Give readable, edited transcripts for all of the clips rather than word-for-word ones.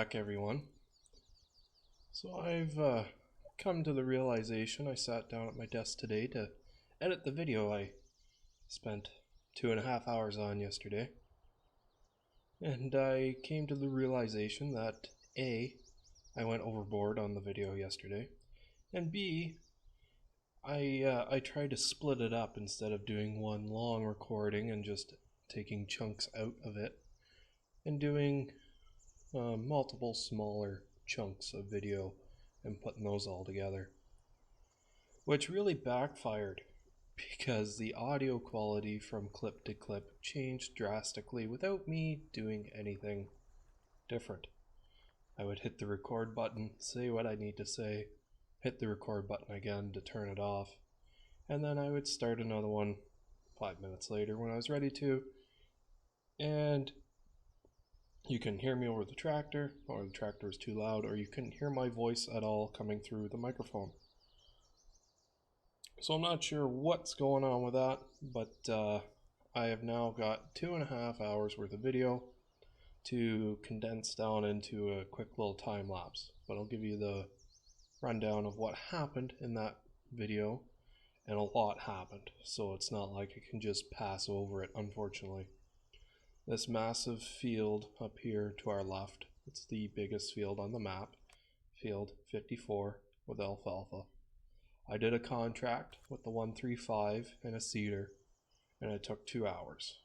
back, everyone. So I've come to the realization. I sat down at my desk today to edit the video I spent 2.5 hours on yesterday. And I came to the realization that A, I went overboard on the video yesterday, and B, I tried to split it up instead of doing one long recording and just taking chunks out of it, and doing multiple smaller chunks of video and putting those all together, which really backfired because the audio quality from clip to clip changed drastically without me doing anything different. I would hit the record button, say what I need to say, hit the record button again to turn it off, and then I would start another one 5 minutes later when I was ready to, and you couldn't hear me over the tractor, or the tractor was too loud, or you couldn't hear my voice at all coming through the microphone. So I'm not sure what's going on with that, but I have now got 2.5 hours worth of video to condense down into a quick little time lapse. But I'll give you the rundown of what happened in that video, and a lot happened, so it's not like I can just pass over it, unfortunately. This massive field up here to our left, it's the biggest field on the map, field 54 with alfalfa. I did a contract with the 135 and a seeder, and it took 2 hours.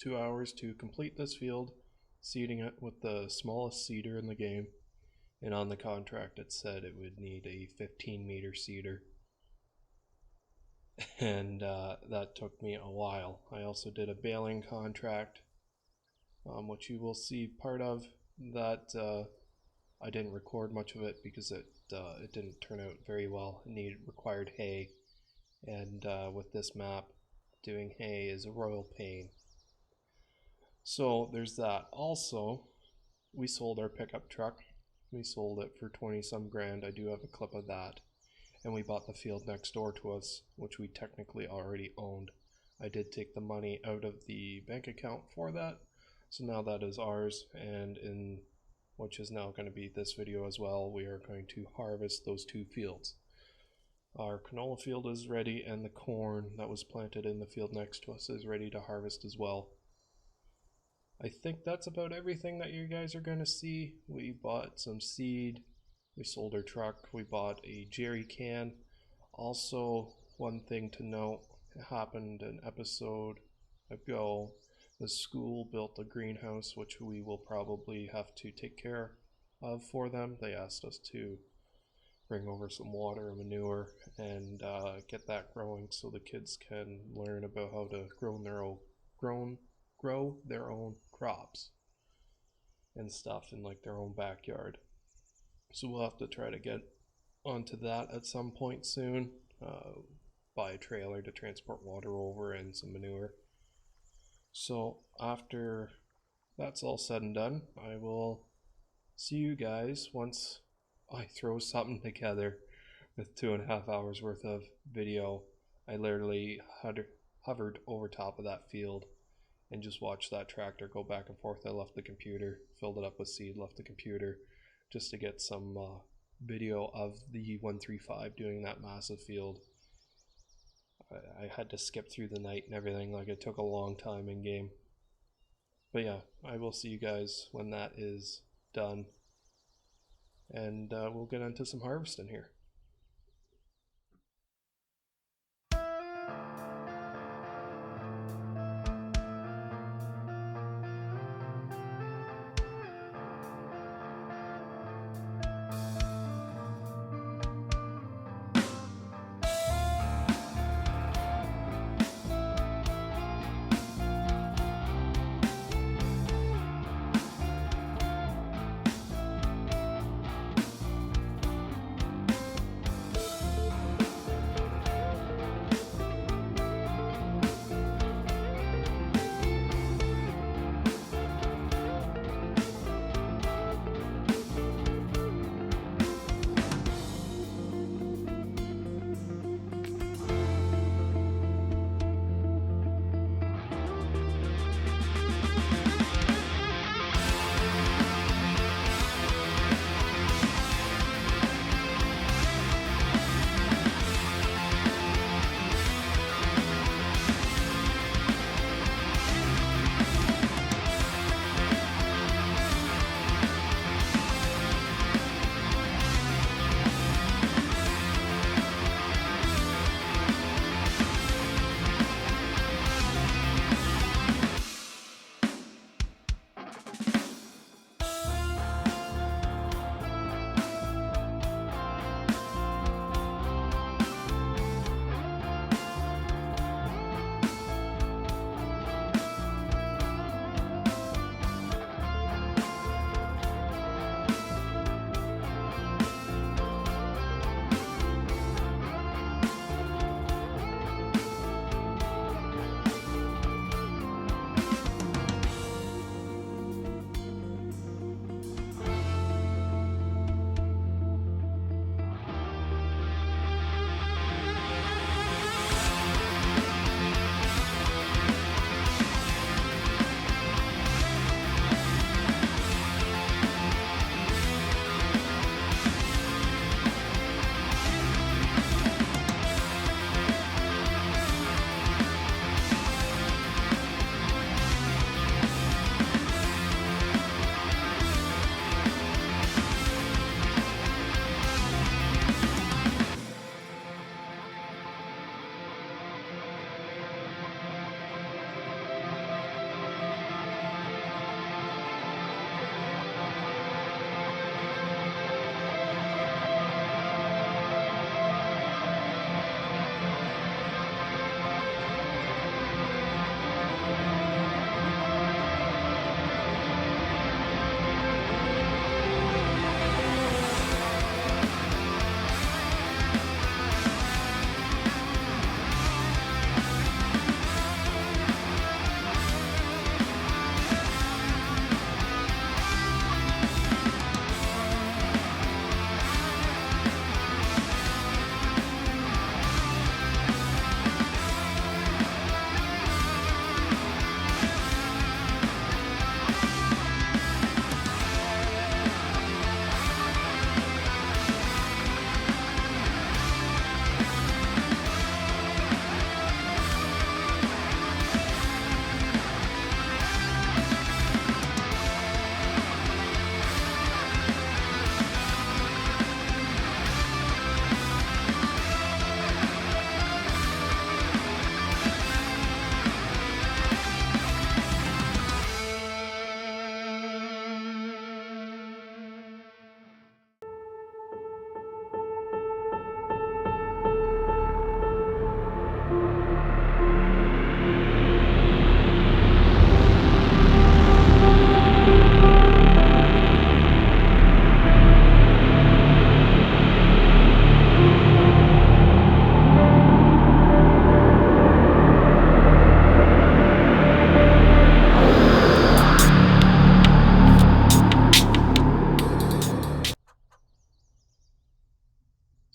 2 hours to complete this field, seeding it with the smallest seeder in the game, and on the contract it said it would need a 15-meter seeder. And that took me a while. I also did a baling contract, which you will see part of that. I didn't record much of it because it didn't turn out very well. It required hay, and with this map, doing hay is a royal pain. So there's that. Also, we sold our pickup truck. We sold it for 20-some grand. I do have a clip of that. And we bought the field next door to us, which we technically already owned. I did take the money out of the bank account for that, so now that is ours, and in which is now going to be this video as well, we are going to harvest those 2 fields. Our canola field is ready, and the corn that was planted in the field next to us is ready to harvest as well. I think that's about everything that you guys are going to see. We bought some seed. We sold our truck. We bought a jerry can. Also, one thing to note, it happened an episode ago. The school built a greenhouse, which we will probably have to take care of for them. They asked us to bring over some water and manure and get that growing so the kids can learn about how to grow their own crops and stuff in like their own backyard. So we'll have to try to get onto that at some point soon. Buy a trailer to transport water over and some manure. So after that's all said and done, I will see you guys once I throw something together with 2.5 hours worth of video. I literally hovered over top of that field and just watched that tractor go back and forth. I left the computer, filled it up with seed, left the computer, just to get some video of the 135 doing that massive field. I had to skip through the night and everything, like it took a long time in game. But yeah, I will see you guys when that is done, and we'll get into some harvesting here.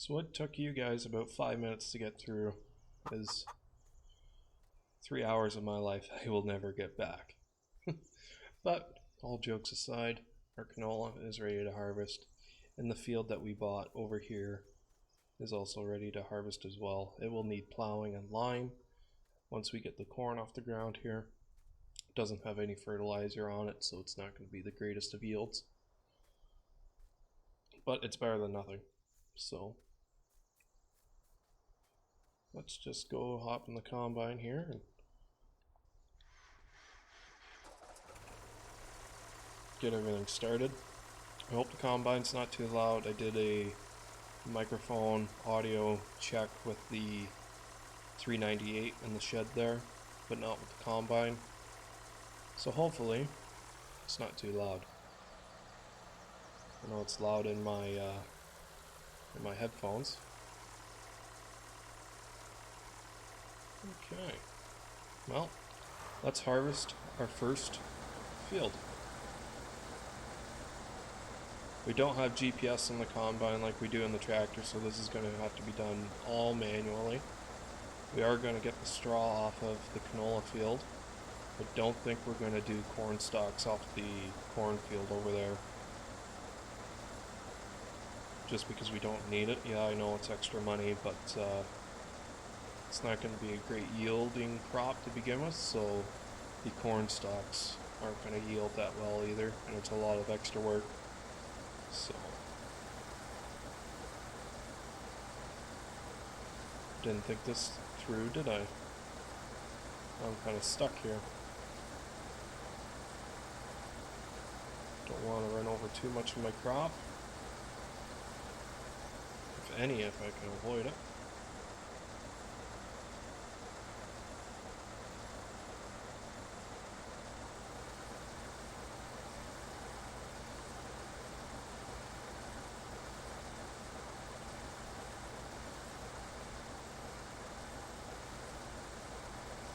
So what took you guys about 5 minutes to get through is 3 hours of my life I will never get back. But all jokes aside, our canola is ready to harvest, and the field that we bought over here is also ready to harvest as well. It will need plowing and lime once we get the corn off the ground here. It doesn't have any fertilizer on it, so it's not going to be the greatest of yields, but it's better than nothing. So let's just go hop in the combine here and get everything started. I hope the combine's not too loud. I did a microphone audio check with the 398 in the shed there, but not with the combine. So hopefully it's not too loud. I know it's loud in my headphones. Okay, well, let's harvest our first field. We don't have GPS in the combine like we do in the tractor, so this is going to have to be done all manually. We are going to get the straw off of the canola field, but don't think we're going to do corn stalks off the cornfield over there. Just because we don't need it. Yeah, I know it's extra money, but it's not going to be a great yielding crop to begin with, so the corn stalks aren't going to yield that well either, and it's a lot of extra work. So didn't think this through, did I? I'm kind of stuck here. Don't want to run over too much of my crop. If any, if I can avoid it.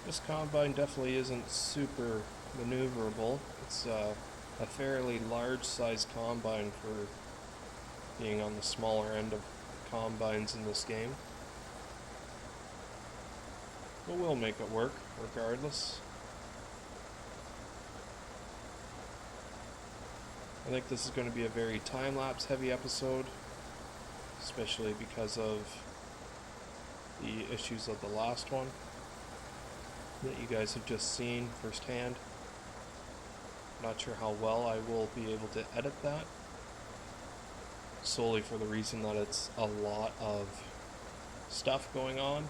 This combine definitely isn't super maneuverable. It's a fairly large size combine for being on the smaller end of combines in this game. But we'll make it work regardless. I think this is going to be a very time-lapse heavy episode, especially because of the issues of the last one that you guys have just seen firsthand. Not sure how well I will be able to edit that, solely for the reason that it's a lot of stuff going on.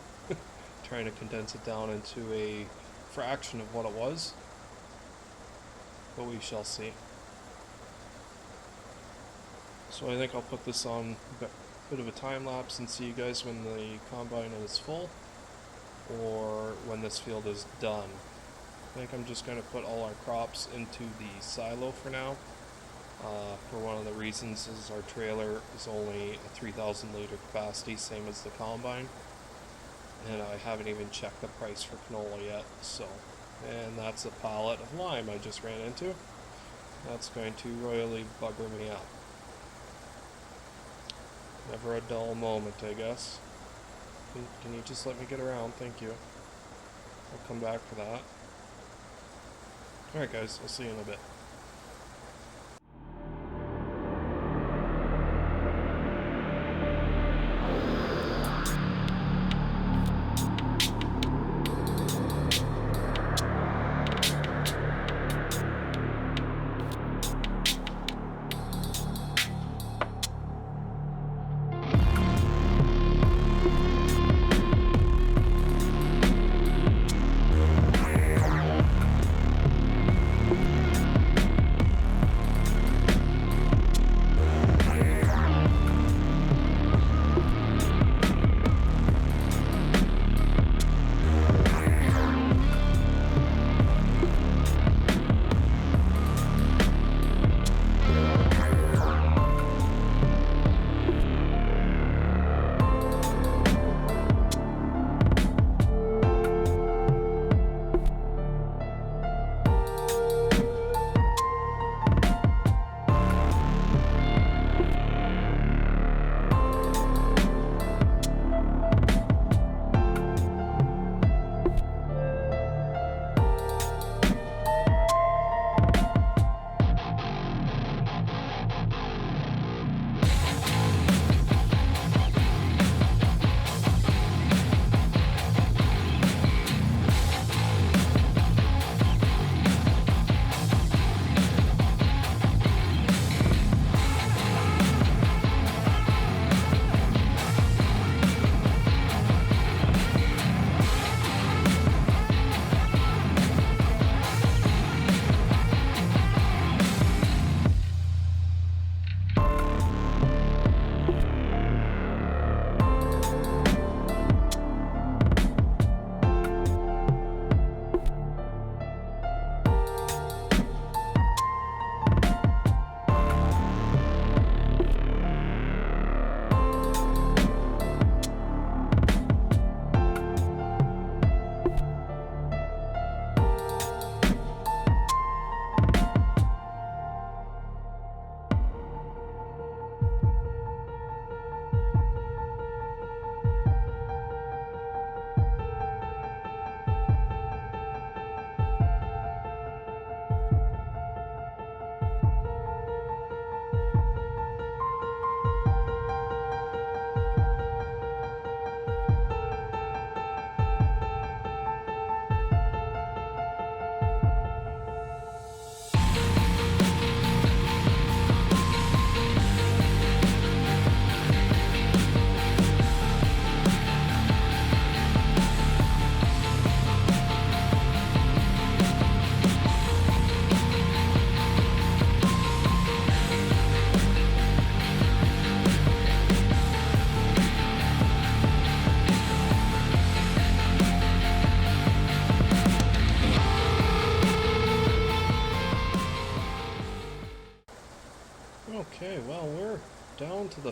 Trying to condense it down into a fraction of what it was, but we shall see. So I think I'll put this on a bit of a time lapse and see you guys when the combine is full, or when this field is done. I think I'm just going to put all our crops into the silo for now. For one of the reasons is our trailer is only a 3,000 liter capacity, same as the combine. And I haven't even checked the price for canola yet, so. And that's a pallet of lime I just ran into. That's going to royally bugger me up. Never a dull moment, I guess. Can you just let me get around? Thank you. I'll come back for that. Alright guys, I'll see you in a bit.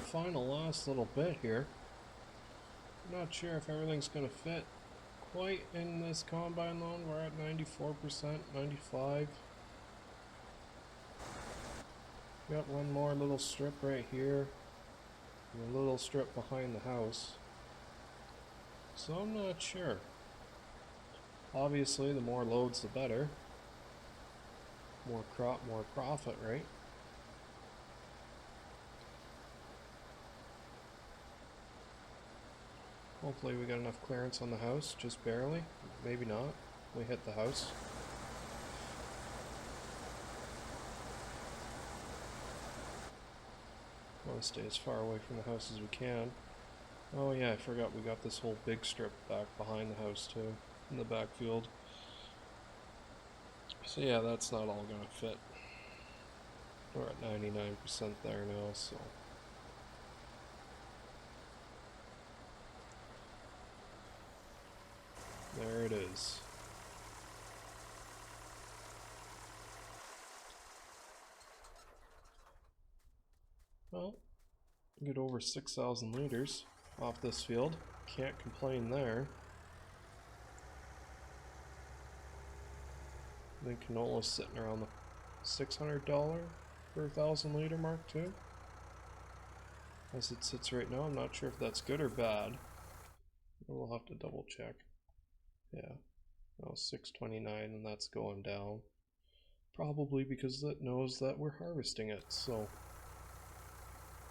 final last little bit here. I'm not sure if everything's going to fit quite in this combine loan. We're at 94%, 95%. Got one more little strip right here, and a little strip behind the house. So I'm not sure. Obviously, the more loads, the better. More crop, more profit, right? Hopefully we got enough clearance on the house, just barely. Maybe not. We hit the house. Want to stay as far away from the house as we can. Oh yeah, I forgot we got this whole big strip back behind the house too, in the backfield. So yeah, that's not all gonna fit. We're at 99% there now, so. There it is. Well, get over 6,000 liters off this field. Can't complain there. I think canola's sitting around the $600 per 1,000 liter mark too. As it sits right now, I'm not sure if that's good or bad. We'll have to double check. Yeah, no, 629, and that's going down. Probably because it knows that we're harvesting it, so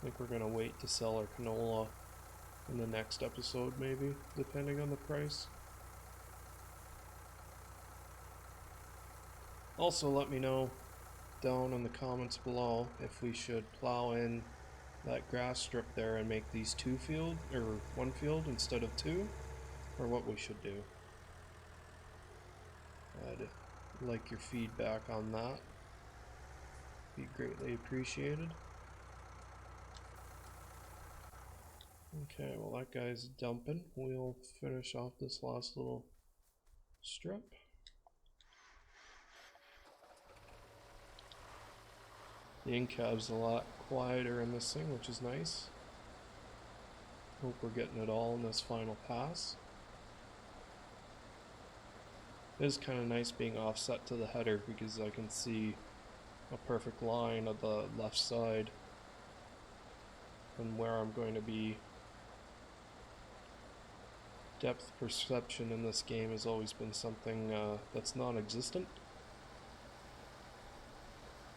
I think we're gonna wait to sell our canola in the next episode, maybe, depending on the price. Also, let me know down in the comments below if we should plow in that grass strip there and make these one field instead of two, or what we should do. I'd like your feedback on that. Be greatly appreciated. Okay, well that guy's dumping. We'll finish off this last little strip. The incab's a lot quieter in this thing, which is nice. Hope we're getting it all in this final pass. It is kind of nice being offset to the header because I can see a perfect line of the left side and where I'm going to be. Depth perception in this game has always been something that's non-existent.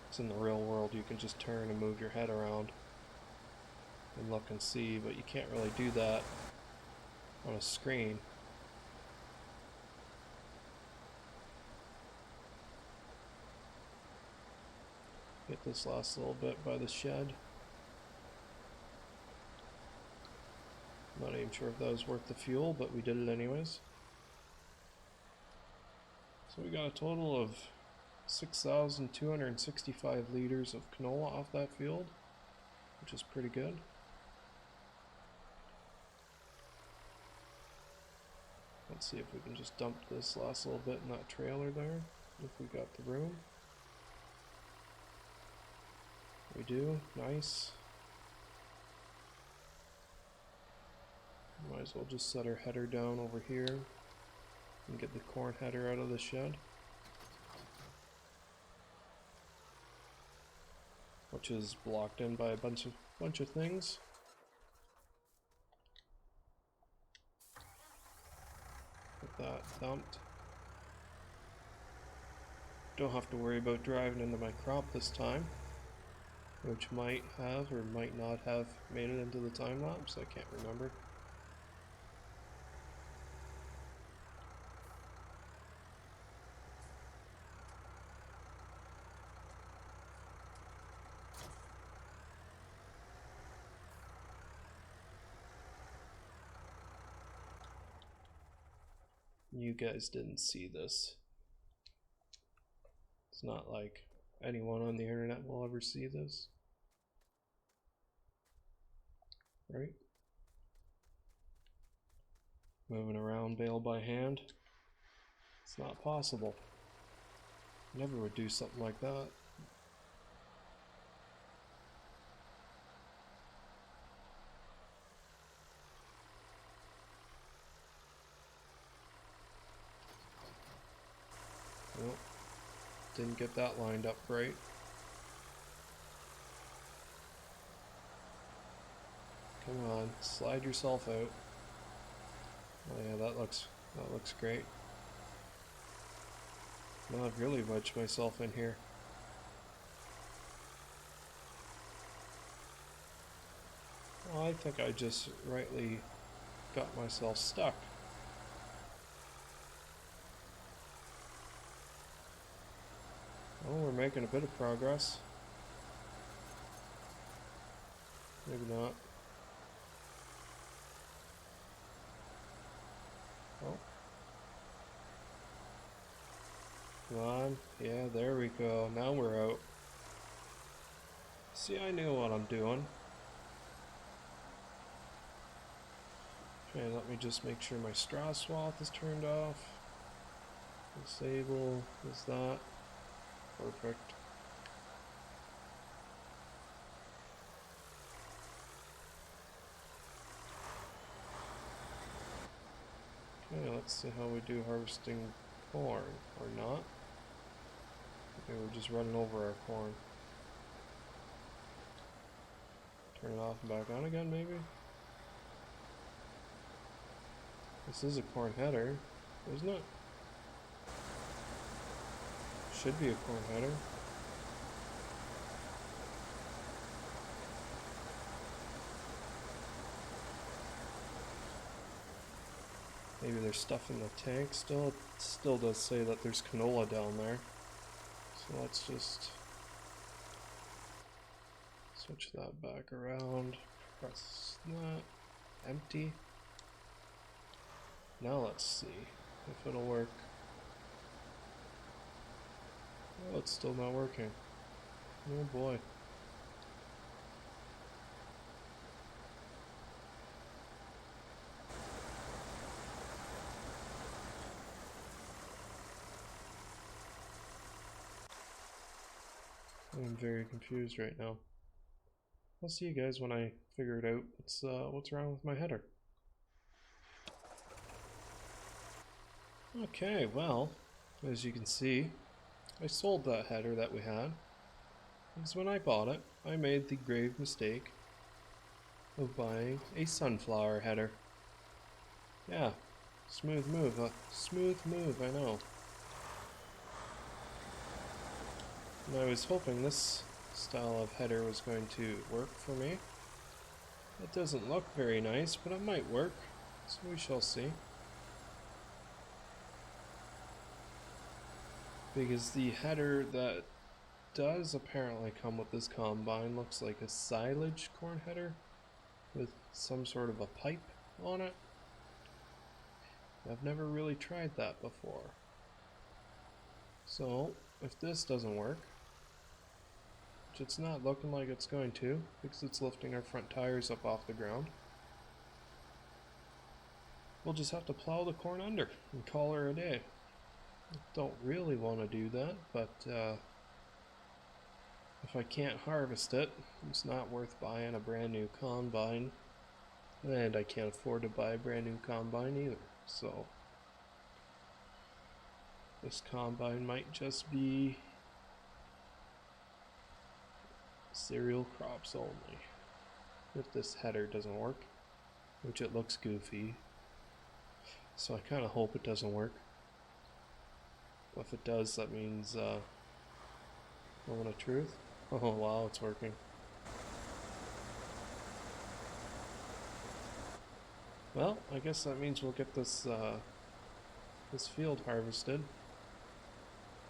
It's in the real world, you can just turn and move your head around and look and see, but you can't really do that on a screen. Get this last little bit by the shed. Not even sure if that was worth the fuel, but we did it anyways. So we got a total of 6,265 liters of canola off that field, which is pretty good. Let's see if we can just dump this last little bit in that trailer there, if we got the room. We do, nice. Might as well just set our header down over here and get the corn header out of the shed, which is blocked in by a bunch of things. Get that dumped. Don't have to worry about driving into my crop this time, which might have or might not have made it into the time lapse. I can't remember. You guys didn't see this. It's not like anyone on the internet will ever see this, right? Moving around bale by hand, it's not possible. Never would do something like that. Didn't get that lined up right. Come on, slide yourself out. Oh yeah, that looks great. Now I've really wedged myself in here. Well, I think I just rightly got myself stuck. Oh, we're making a bit of progress. Maybe not. Oh. Come on. Yeah, there we go. Now we're out. See, I knew what I'm doing. Okay, let me just make sure my straw swath is turned off. Disable is that. Perfect. Okay, let's see how we do harvesting corn, or not. Okay, we're just running over our corn. Turn it off and back on again, maybe? This is a corn header, isn't it? Should be a corn header. Maybe there's stuff in the tank still. It still does say that there's canola down there. So let's just switch that back around. Press that. Empty. Now let's see if it'll work. Oh, it's still not working. Oh boy. I'm very confused right now. I'll see you guys when I figure it out. What's wrong with my header? Okay, well, as you can see, I sold that header that we had. Because when I bought it, I made the grave mistake of buying a sunflower header. Yeah, smooth move, I know. And I was hoping this style of header was going to work for me. It doesn't look very nice, but it might work, so we shall see. Because the header that does apparently come with this combine looks like a silage corn header with some sort of a pipe on it. I've never really tried that before. So, if this doesn't work, which it's not looking like it's going to, because it's lifting our front tires up off the ground, we'll just have to plow the corn under and call her a day. I don't really want to do that, but if I can't harvest it, it's not worth buying a brand new combine, and I can't afford to buy a brand new combine either, so this combine might just be cereal crops only. If this header doesn't work, which it looks goofy, so I kind of hope it doesn't work. If it does, that means moment of truth. Oh wow, it's working. Well, I guess that means we'll get this this field harvested,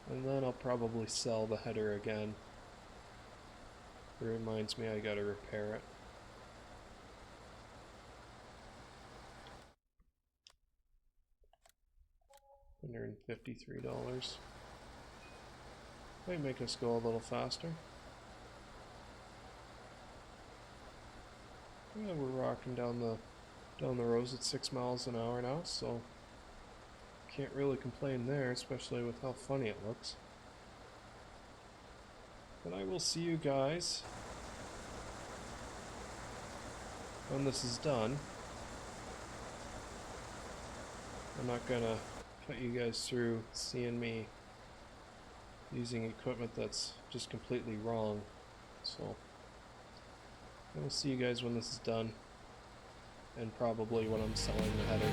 and then I'll probably sell the header again. It reminds me I gotta repair it. $153. Might make us go a little faster. Yeah, we're rocking down the roads at 6 miles an hour now, so can't really complain there, especially with how funny it looks. But I will see you guys when this is done. I'm not gonna put you guys through seeing me using equipment that's just completely wrong. So I will see you guys when this is done, and probably when I'm selling the header.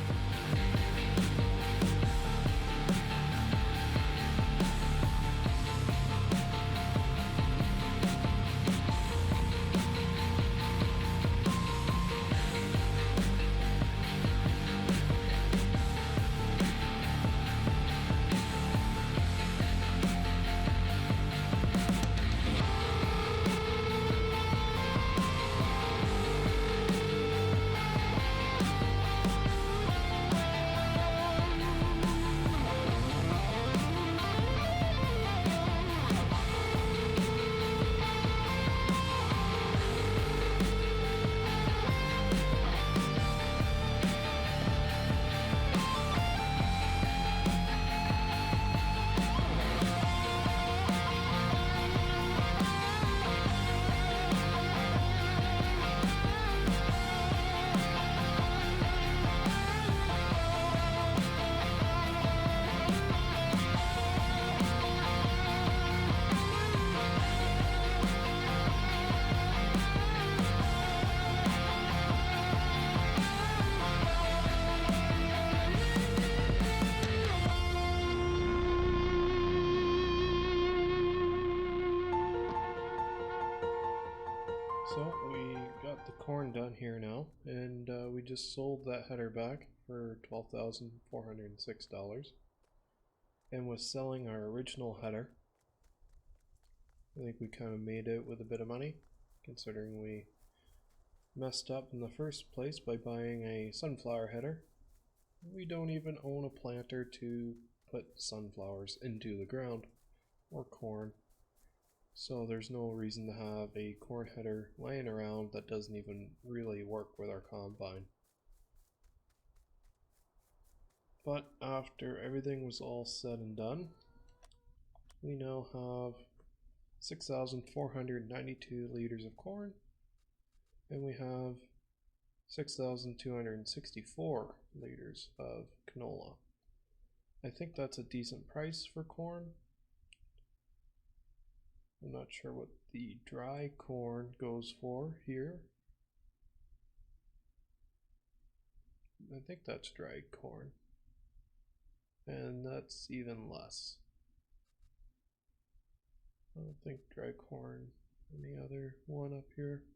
So we got the corn done here now, and we just sold that header back for $12,406, and was selling our original header. I think we kind of made it with a bit of money, considering we messed up in the first place by buying a sunflower header. We don't even own a planter to put sunflowers into the ground, or corn. So there's no reason to have a corn header laying around that doesn't even really work with our combine. But after everything was all said and done, we now have 6,492 liters of corn, and we have 6,264 liters of canola. I think that's a decent price for corn. I'm not sure what the dry corn goes for here. I think that's dried corn. And that's even less. I don't think dry corn, any other one up here.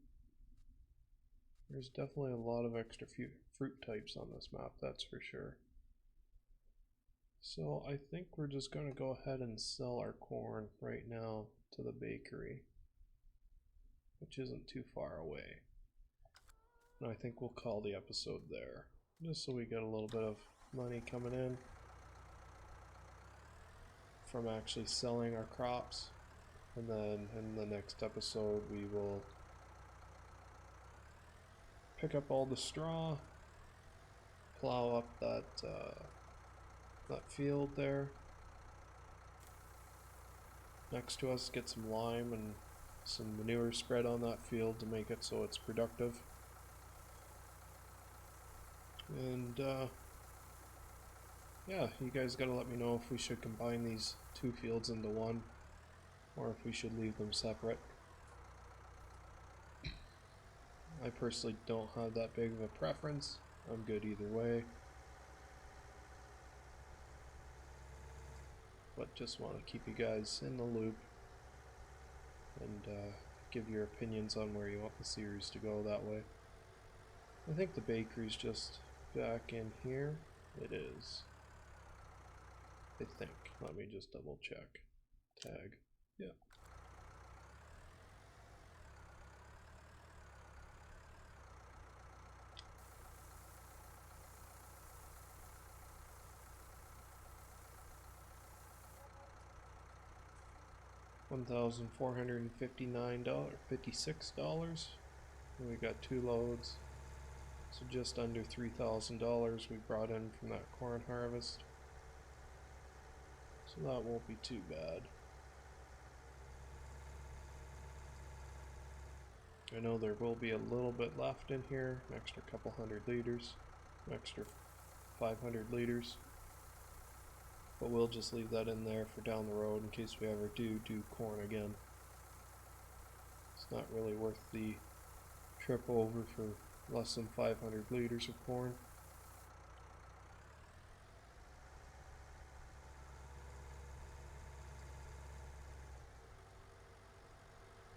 There's definitely a lot of extra fruit types on this map, that's for sure. So I think we're just going to go ahead and sell our corn right now to the bakery, which isn't too far away. And I think we'll call the episode there, just so we get a little bit of money coming in from actually selling our crops. And then in the next episode we will pick up all the straw, plow up that field there next to us, get some lime and some manure spread on that field to make it so it's productive. And yeah, you guys gotta let me know if we should combine these two fields into one, or if we should leave them separate. I personally don't have that big of a preference. I'm good either way. But just want to keep you guys in the loop and give your opinions on where you want the series to go that way. I think the bakery's just back in here. It is. I think. Let me just double check. Tag. Yeah. $1,459.56. We got 2 loads, so just under $3,000 we brought in from that corn harvest. So that won't be too bad. I know there will be a little bit left in here, an extra couple hundred liters, an extra 500 liters. but we'll just leave that in there for down the road in case we ever do corn again. It's not really worth the trip over for less than 500 liters of corn.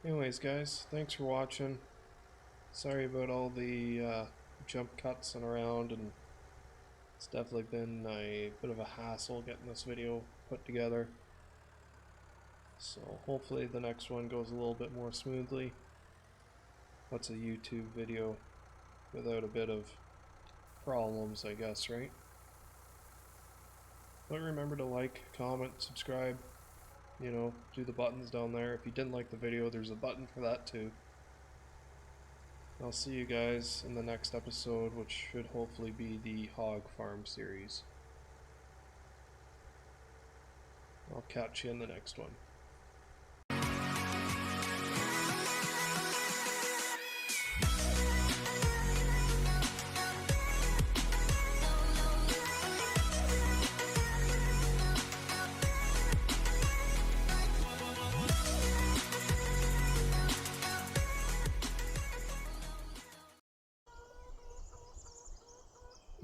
Anyways guys, thanks for watching. Sorry about all the jump cuts and around, and it's definitely been a bit of a hassle getting this video put together. So hopefully the next one goes a little bit more smoothly. What's a YouTube video without a bit of problems, I guess, right? But remember to like, comment, subscribe, you know, do the buttons down there. If you didn't like the video, there's a button for that too. I'll see you guys in the next episode, which should hopefully be the hog farm series. I'll catch you in the next one.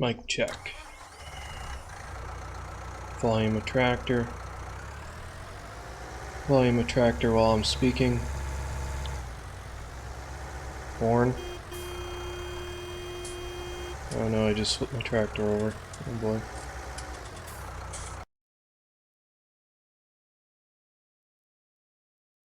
Mic check. Volume of tractor. Volume of tractor while I'm speaking. Horn. Oh no, I just flipped my tractor over. Oh boy.